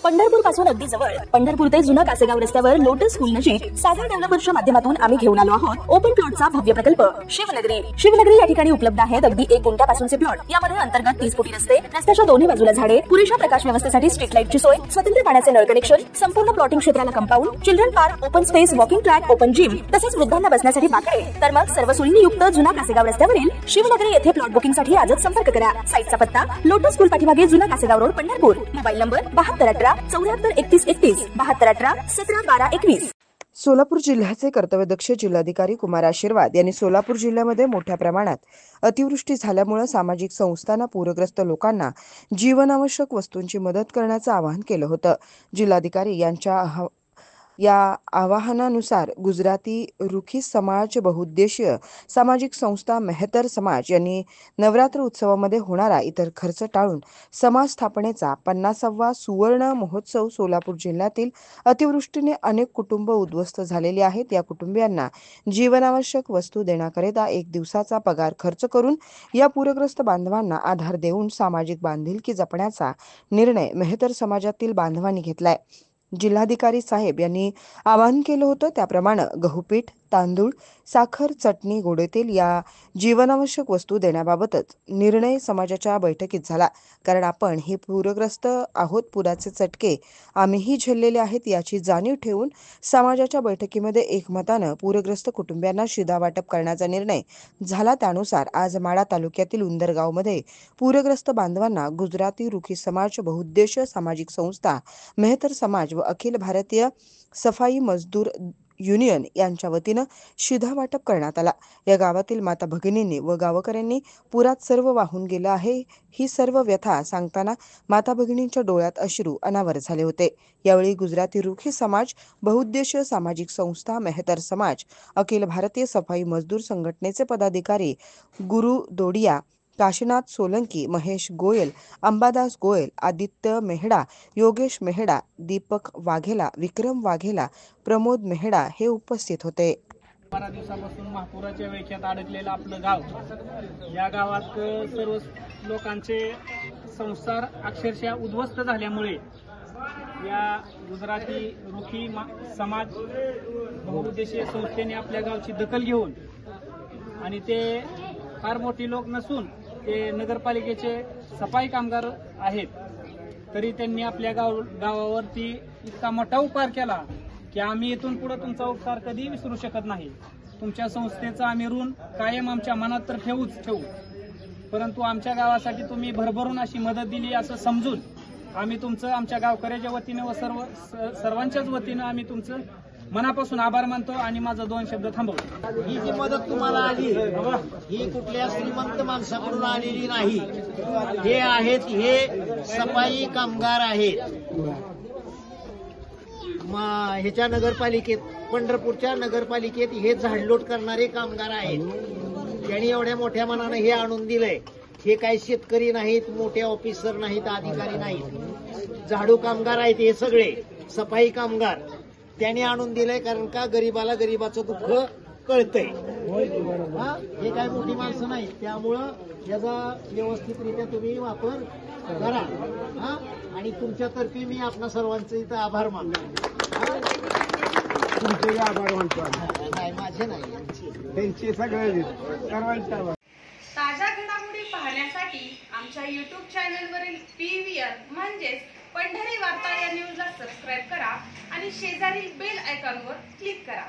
पंढरपूर पासून अगदी जवळ पंढरपूर ते जुना कासेगाव रस्त्यावर लोटस स्कूल नजीक सागर डेव्हलपर्सच्या माध्यमातून आम्ही घेऊन आलो आहोत ओपन प्लॉटचा भव्य प्रकल्प शिवनगरी या ठिकाणी उपलब्ध आहेत अगदी 1 गुंठ्यापासूनचे प्लॉट। यामध्ये अंतर्गत 30 फुटी रस्ते, रस्त्याच्या दोन्ही बाजूला झाडे, पुरेशा प्रकाश व्यवस्थेसाठी स्ट्रीट लाईटची सोय, स्वतंत्र पाण्याचे नळ कनेक्शन, संपूर्ण प्लॉटिंग क्षेत्राला compound, children park, open space, walking track, open gym, तसेच वृद्धांना बसण्यासाठी बाकडे। तर मग सर्व सोयींनी युक्त जुना कासेगाव रस्त्यावरील शिवनगरी येथे प्लॉट बुकिंगसाठी आजच संपर्क करा। साईटचा पत्ता लोटस स्कूल पाठीमागे जुना Kasegaon road Pandharpur. Mobile number 7218 743131 7218 171221। Solapur जिल्ह्याचे कर्तव्यदक्ष जिल्हाधिकारी कुमार आशीर्वाद यांनी सोलापूर जिल्ह्यामध्ये मोठ्या प्रमाणात अतिवृष्टी झाल्यामुळे सामाजिक संस्थांना पूरग्रस्त लोकांना जीवनावश्यक वस्तूंची मदत करण्याचं आवाहन केलं होतं। जिल्हाधिकारी यांच्या या आवाहनानुसार गुजराती रुखी समाज बहुउद्देशीय सामाजिक संस्था मेहतर समाज यांनी नवरात्र उत्सवामध्ये होणारा इतर खर्च टाळून समाज स्थापनेचा 50वा सुवर्ण महोत्सव सोलापूर जिल्ह्यातील अतिवृष्टीने अनेक कुटुंब उद्ध्वस्त झालेली आहेत। या कुटुंबियांना जीवनावश्यक वस्तू देण्याकरिता 1 दिवसाचा पगार खर्च करून या पूरग्रस्त बांधवांना आधार देऊन सामाजिक बांधिलकी जपण्याचा निर्णय मेहतर समाजातील बांधवांनी घेतलाय। जिल्हाधिकारी साहेब यांनी आवाहन केलं होतं त्याप्रमाणे गहूपीठ, तांदूळ, साखर, चटणी, गोडेतेल या जीवनावश्यक वस्तू देण्याबाबतच निर्णय समाजाच्या बैठकीत झाला। कारण आपण हे पूरग्रस्त आहोत, पुराचे चटके आम्हीही झेललेले आहेत याची जाणीव ठेवून समाजाच्या बैठकीमध्ये एकमतानं पूरग्रस्त कुटुंबियांना शिधा वाटप करण्याचा निर्णय झाला। त्यानुसार आज माढा तालुक्यातील उंदरगावमध्ये पूरग्रस्त बांधवांना गुजराती रुखी समाज बहुउद्देशीय सामाजिक संस्था मेहतर समाज व अखिल भारतीय सफाई मजदूर युनियन यांच्या वतीनं शिधा वाटप करण्यात आला। या गावातील माता भगिनींनी व गावकऱ्यांनी पुरात सर्व वाहून गेलं आहे ही सर्व व्यथा सांगताना माता भगिनींच्या डोळ्यात अश्रू अनावर झाले होते। यावेळी गुजराती रुखी समाज बहुउद्देशीय सामाजिक संस्था मेहतर समाज, अखिल भारतीय सफाई मजदूर संघटनेचे पदाधिकारी गुरु दोडिया, काशीनाथ सोलंकी, महेश गोयल, अंबादास गोयल, आदित्य मेहडा, योगेश मेहडा, दीपक वाघेला, विक्रम वाघेला, प्रमोद मेहडा हे उपस्थित होते। 12 दिवसापासून महापुराच्या वेळेत अडकलेलं आपलं गाव, या गावात सर्व लोकांचे संसार अक्षरशः उद्ध्वस्त झाल्यामुळे या गुजराती रुखी समाज बहुउद्देशीय संस्थेने आपल्या गावची दखल घेऊन, आणि ते फार मोठी लोक नसून ते नगरपालिकेचे सफाई कामगार आहेत, तरी त्यांनी आपल्या गावावरती इतका मोठा उपकार केला की आम्ही इथून पुढे तुमचा उपकार कधी विसरू शकत नाही। तुमच्या संस्थेचा आम्ही ऋण कायम आमच्या मनात तर ठेवू, परंतु आमच्या गावासाठी तुम्ही भरभरून अशी मदत दिली असं समजून आम्ही तुमचं आमच्या गावकऱ्याच्या वतीनं व सर्वांच्याच वतीनं आम्ही तुमचं मनापासून आभार मानतो आणि माझं 2 शब्द थांबवतो। ही जी मदत तुम्हाला आली ही कुठल्या श्रीमंत माणसाकडून आलेली नाही, हे आहेत हे सफाई कामगार आहेत। ह्याच्या नगरपालिकेत, पंढरपूरच्या नगरपालिकेत हे झाडलोट करणारे कामगार आहेत। त्यांनी एवढ्या मोठ्या मनानं हे आणून दिलंय। हे काही शेतकरी नाहीत, मोठे ऑफिसर नाहीत, अधिकारी नाहीत, झाडू कामगार आहेत हे सगळे सफाई कामगार। त्यांनी आणून दिलंय कारण का गरिबाला गरिबाचं दुःख कळतंय। हे काय मोठी माणसं नाहीत, त्यामुळं याचा व्यवस्थितरित्या तुम्ही वापर करा आणि तुमच्यातर्फे मी आपल्या सर्वांचे इथं आभार मानतो। तुमचे आभार मानतो नाही, माझे नाही, त्यांचे सगळे सर्वांचे। ताज्या घडामोडी पाहण्यासाठी आमच्या YouTube चॅनलवरील PVR म्हणजेच पंढरी वार्ता या न्यूजला सबस्क्राईब करा आणि शेजारील बेल आयकॉनवर क्लिक करा।